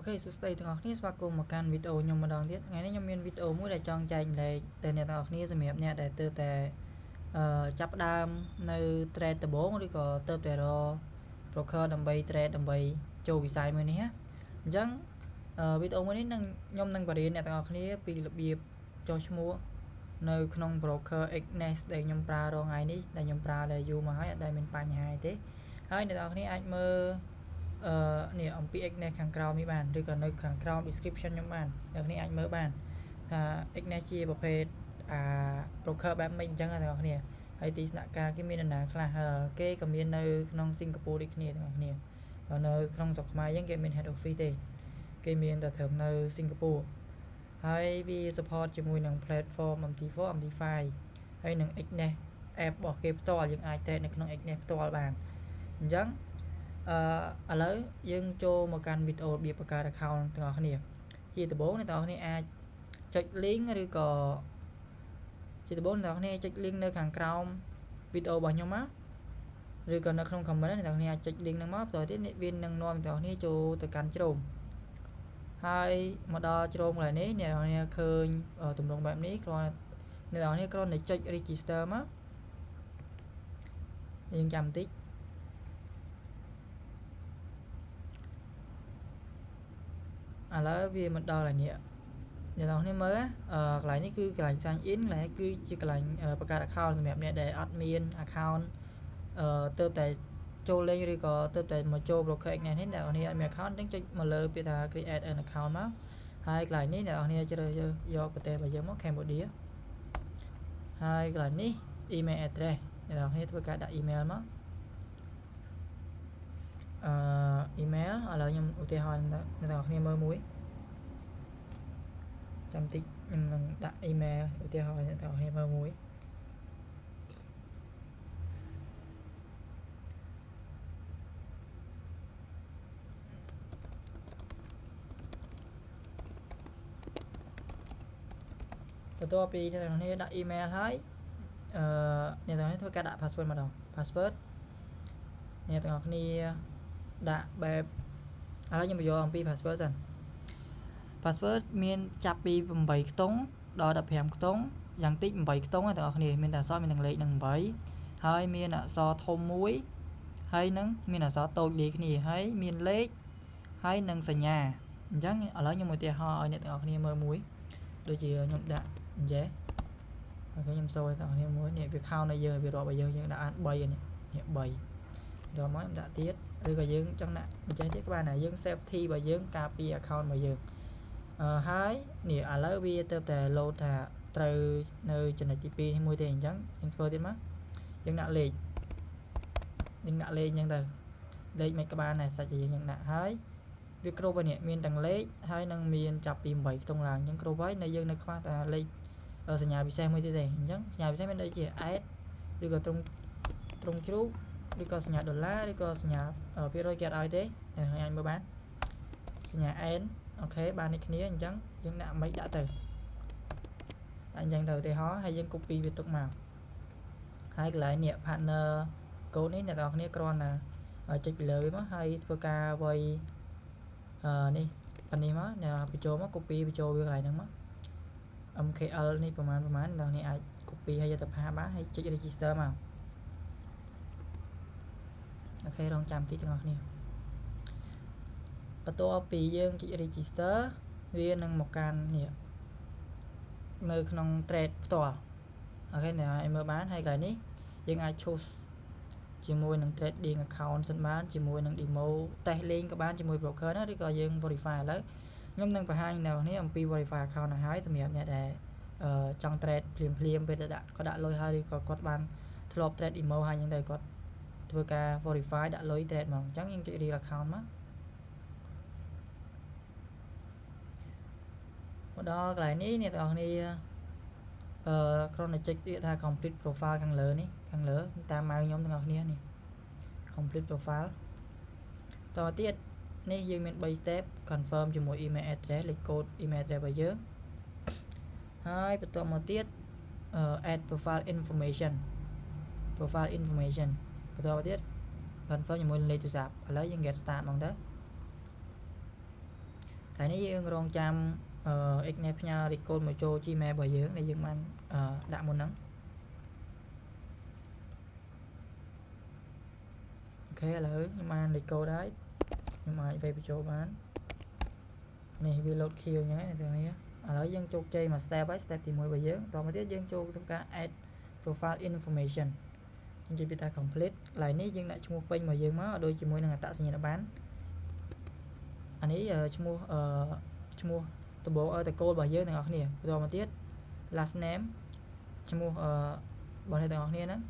Ok, số đây từng họcnis và cùng một can video nhung mà đòn tiết ngày nay nhung miền video mũi đại trong chạy lại từ này từng họcnis xem nè để từ tại chấp đam nơi trade từ 4 đi có từ tại rồi broker đầm bay trade đầm bay châu bị sai mới nhé chẳng video mới nâng nhung nâng vào điện này từng họcnis bị lập biệt cho mua nơi không broker Ignes để nhung pra rồi ngày ní để nhung pra để dù mà hỏi đây mình pa nhà hai thế hai này từng học anh mơ nè ông PX này kháng cao mấy bạn rồi còn nơi kháng cao description nhóm bạn được này anh mở bàn là Ignes chia một phê broker bạn mình chẳng là nè hay tí nãy cái miền nào là cái cầm miền nơi non Singapore đi nè nè còn nơi không dọc mai những cái miền head office cái miền là thường nơi Singapore hay vì support cho mùi nâng platform MT4 MT5 hay nâng Ignes app bỏ kịp to những ai tên nâng Ignes to bạn chẳng ở lấy dương cho một căn video biệt một cái account từ họ này chỉ từ 4 này tao này check link rồi có chỉ từ 4 tao này check link nơi hàng crown video bao nhiêu má rồi còn nó không comment này tao này check link nâng map rồi tiếp viên nâng nom tao này cho từ căn chrom hai mà đo chrom lại nấy nè khơi tụm đồng bạn nấy rồi này tao này con này check register má nhưng chăm tích là vì mình đo là nhẹ giờ nào này mới lại này cứ cái lệnh sign in lại cứ chỉ cái lệnhประกาศ account แบบนี้để admin account เติมแต่โจเลยหรือก็เติมแต่มาโจ broker เนี่ยที่แต่อันนี้มี account ต้องจะมาเลยไปทา create an account มั้งhai cái lệnh nàyอันนี้จะdo cái tên bây giờ mất kèm một đĩa hai cái lệnh này email address giờ nào này tôi cả đặt emailมั้งemail là nhung UT hỏi là khi mơ muối trong tích nhưng đặt email UT hỏi là khi mơ muối tôi bị này đặt email thấy này tôi thôi cả đặt password mà đâu password này tôi khi đãแบบอะไรยังไม่ยอมปี password กัน password មានចាប់ពី8ខ្ទង់ដល់15ខ្ទង់យ៉ាងតិច8ខ្ទង់ទាំងអស់គ្នាមានតែអក្សរមានទាំងលេខនិង8ហើយមានអក្សរធំមួយហើយនឹងមានអក្សរតូចលាយគ្នាហើយមានលេខហើយនឹងសញ្ញាអញ្ចឹងឥឡូវខ្ញុំឧទាហរណ៍ឲ្យអ្នកទាំងអស់គ្នាមើលមួយដូចជាខ្ញុំដាក់អញ្ចឹងហើយខ្ញុំសូមអ្នកទាំងអស់គ្នាមួយនេះវា count ឲ្យយើងវារាប់ឲ្យយើងដាក់អាន3នេះ3ដល់មកខ្ញុំដាក់ទៀតឬក៏យើងចង់ដាក់អញ្ចឹងទៀតcác bạn này យើង safety របស់យើងការពារ account របស់យើងហើយនេះឥឡូវវាទៅតែ load ថាត្រូវនៅចំណុចទី2នេះមួយទេអញ្ចឹងយើងធ្វើទៀតមកយើងដាក់លេខអញ្ចឹងទៅលេខមិនក្បាលnàyសាច់តែយើងដាក់ហើយវាគ្រប់ហើយនេះមានទាំងលេខហើយនឹងមានចាប់ពី8ខ្ទង់ឡើងអញ្ចឹងគ្រប់ហើយនៅយើងនៅខ្វះតែលេខសញ្ញាពិសេសមួយទៀតទេអញ្ចឹងសញ្ញាពិសេសមានដូចជា add ឬក៏ត្រង់ជ្រូកឬក៏សញ្ញាដុល្លារឬក៏សញ្ញា200 get ឲ្យទេតែខ្ញុំមើលបានសញ្ញា n អូខេបាននេះគ្នាអញ្ចឹងយើងដាក់មិនដាក់ទៅអញ្ចឹងទៅឧទាហរណ៍ហើយយើង copy វាទុកមកហើយកន្លែងនេះ partner code នេះអ្នកនរគ្នាគ្រាន់តែចុចពីលើវាមកហើយធ្វើការវាយនេះប៉ានេះមកអ្នកបញ្ចូលមក copy បញ្ចូលវាកន្លែងហ្នឹងមក MKL នេះប្រហែលអ្នកនរគ្នាអាច copy ហើយយកទៅផាបានហើយចុច register មកអូខេរងចាំតិចទាំងអស់គ្នាបន្ទាប់ពីយើងចុច register វានឹងមកកាន់នេះនៅក្នុង trade ផ្ទាល់អូខេអ្នកឲ្យមើលបានហើយកន្លែងនេះយើងអាច choose ជាមួយនឹង trading account សិនបានជាមួយនឹង demo test លេងក៏បានជាមួយ broker ណាឬក៏យើង verify ឥឡូវខ្ញុំនឹងបង្ហាញអ្នកនេះអំពី verify account ឲ្យហើយសម្រាប់អ្នកដែលចង់ trade ភ្លាមពេលទៅដាក់លុយហើយឬក៏គាត់បានធ្លាប់ trade demo ហើយអញ្ចឹងទៅគាត់ធ្វើការ verify ដាក់លុយ trade ហ្មងអញ្ចឹងយើងចុច real account មកដល់កន្លែងនេះអ្នកទាំងអស់គ្នាគ្រាន់តែចុចវាថា complete profile ខាងលើនេះខាងលើតាមម៉ៅខ្ញុំទាំងអស់គ្នានេះ complete profile តទៅទៀតនេះយើងមាន3 step confirm ជាមួយ email address លេខកូដ email address របស់យើងហើយបន្តមកទៀតadd profile information បន្តមកទៀត confirm ជាមួយលេខទូរស័ព្ទឥឡូវយើង get start ហ្មងទៅ ហើយនេះយើងរងចាំIgnite ផ្ញើ record មកចូល Gmail របស់យើងដែលយើងបានដាក់មុនហ្នឹងអូខេឥឡូវខ្ញុំបាន record ហើយខ្ញុំអាចវាយបញ្ចូលបាននេះវា load queue អញ្ចឹងណាទាំងនេះឥឡូវយើងជោគជ័យមក step ហើយ step ទី1របស់យើងតមកទៀតយើងចូលធ្វើការ add profile information និយាយពីថា complete កន្លែងនេះយើងដាក់ឈ្មោះពេញរបស់យើងមកដូចជាមួយនឹងអត្តសញ្ញាណប័ណ្ណអានេះឈ្មោះដំបូងតកូលរបស់យើងទាំងអស់គ្នាបន្តមកទៀត last name ឈ្មោះរបស់អ្នកទាំងអស់គ្នាហ្នឹង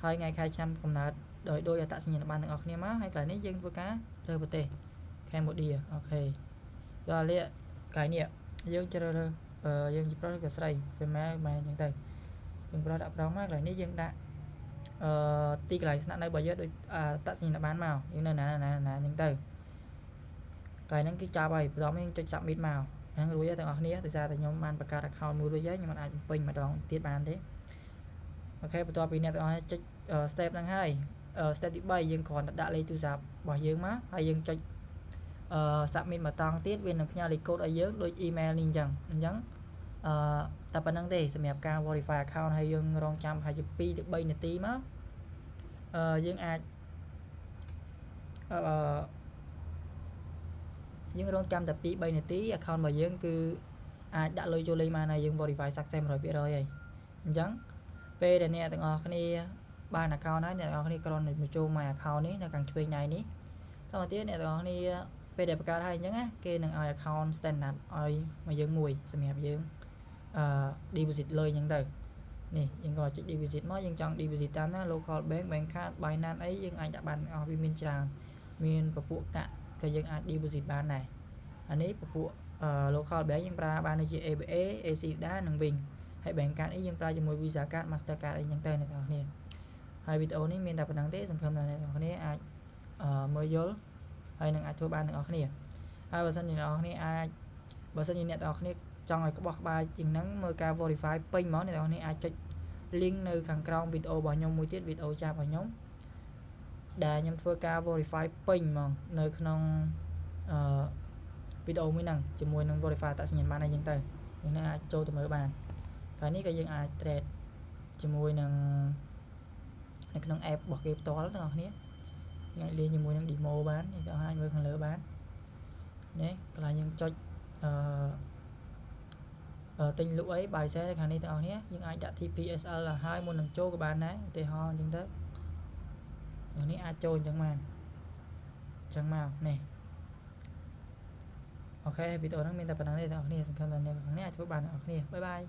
ហើយថ្ងៃខែឆ្នាំកំណើតដោយអត្តសញ្ញាណប័ណ្ណទាំងអស់គ្នាមកហើយកន្លែងនេះយើងធ្វើការរើសប្រទេស Cambodia អូខេដល់នេះកន្លែងនេះយើងជ្រើសរើសយើងជាប្រុសឬក៏ស្រី female ម៉ែអញ្ចឹងទៅយើងប្រុសដាក់ប្រុសមកកន្លែងនេះយើងដាក់ទីកន្លែងស្នាក់នៅរបស់យើងដោយអត្តសញ្ញាណប័ណ្ណមកយើងនៅណាអញ្ចឹងទៅកន្លែងហ្នឹងគឺចាប់ហើយបន្ទាប់មកយើងចុច submit មកហ្នឹងរួចហើយទាំងអស់គ្នាដោយសារតែខ្ញុំបានបង្កើត account មួយរួចហើយខ្ញុំមិនអាចបំពេញម្ដងទៀតបានទេអូខេបន្ទាប់ពីអ្នកទាំងអស់គ្នាចុច step ហ្នឹងហើយstep ទី3យើងគ្រាន់តែដាក់លេខទូរស័ព្ទរបស់យើងមកហើយយើងចុចsubmit មកតង់ទៀតវានឹងផ្ញើលេខកូដឲ្យយើងដូច email នេះអញ្ចឹងតែប៉ុណ្្នឹងទេសម្រាប់ការ verify account ហើយយើងរងចាំប្រហែលជា2 ទៅ 3 នាទីមកយើងអាចយើងរងចាំតែ 2-3 នាទី account របស់យើងគឺអាចដាក់លុយចូលលេងបានហើយយើង verify success 100% ហើយអញ្ចឹងពេលដែលអ្នកទាំងអស់គ្នាបាន account ហើយអ្នកទាំងអស់គ្នាគ្រាន់តែមកចូល my account នេះនៅខាងឆ្វេងដៃនេះតទៅទៀតអ្នកទាំងអស់គ្នាពេលដែលបង្កើតហើយអញ្ចឹងណាគេនឹងឲ្យ account standard ឲ្យមកយើងមួយសម្រាប់យើងdeposit លុយអញ្ចឹងទៅនេះយើងក៏ចុច deposit មកយើងចង់ deposit តាមណា local bank bank card Binance អីយើងអាចដាក់បានអស់វាមានច្រើនមានពពួកកាក់ក៏យើងអាច deposit បានដែរអានេះពពួក local bank យើងប្រើបានដូចជា ABA ACIDA និង Wing ហើយ bank card នេះយើងប្រើជាមួយ Visa card Master card អីអញ្ចឹងទៅអ្នកទាំងអស់គ្នាហើយវីដេអូនេះមានតែប៉ុណ្្នឹងទេសង្ឃឹមថាអ្នកទាំងអស់គ្នាអាចមើលយល់ហើយនឹងអាចធ្វើបានទាំងអស់គ្នាហើយបើសិនជាអ្នកទាំងអស់គ្នាចង់ឲ្យក្បោះក្បាលជាងហ្នឹងមើលការ verify ពេញហ្មងអ្នកទាំងអស់គ្នាអាចចុច link នៅខាងក្រោមវីដេអូរបស់ខ្ញុំមួយទៀតវីដេអូចាប់របស់ខ្ញុំដែលខ្ញុំធ្វើការ verify ពេញហ្មងនៅក្នុងវីដេអូមួយហ្នឹងជាមួយនឹង verify អត្តសញ្ញាណប័ណ្ណអីចឹងទៅយើងអាចចូលទៅមើលបានហើយនេះក៏យើងអាច trade ជាមួយនឹងនៅក្នុង app របស់គេផ្ទាល់ទាំងអស់គ្នាយើងអាចលេងជាមួយនឹង demo បាននេះក៏អាចមើលខាងលើបាននេះកន្លែងយើងចុចទិញលក់អី buy sell ខាងនេះទាំងអស់គ្នាយើងអាចដាក់ TPSL ឲ្យហើយមុននឹងចូលក៏បានដែរឧទាហរណ៍អញ្ចឹងទៅនេះអាចចូលអញ្ចឹងបានអញ្ចឹងមកនេះអូខេវីដេអូហ្នឹងមានតែប៉ុណ្្នឹងទេបងប្អូនសង្ឃឹមថាអ្នកទាំងអស់គ្នាអាចធ្វើបានបងប្អូនបាយបាយ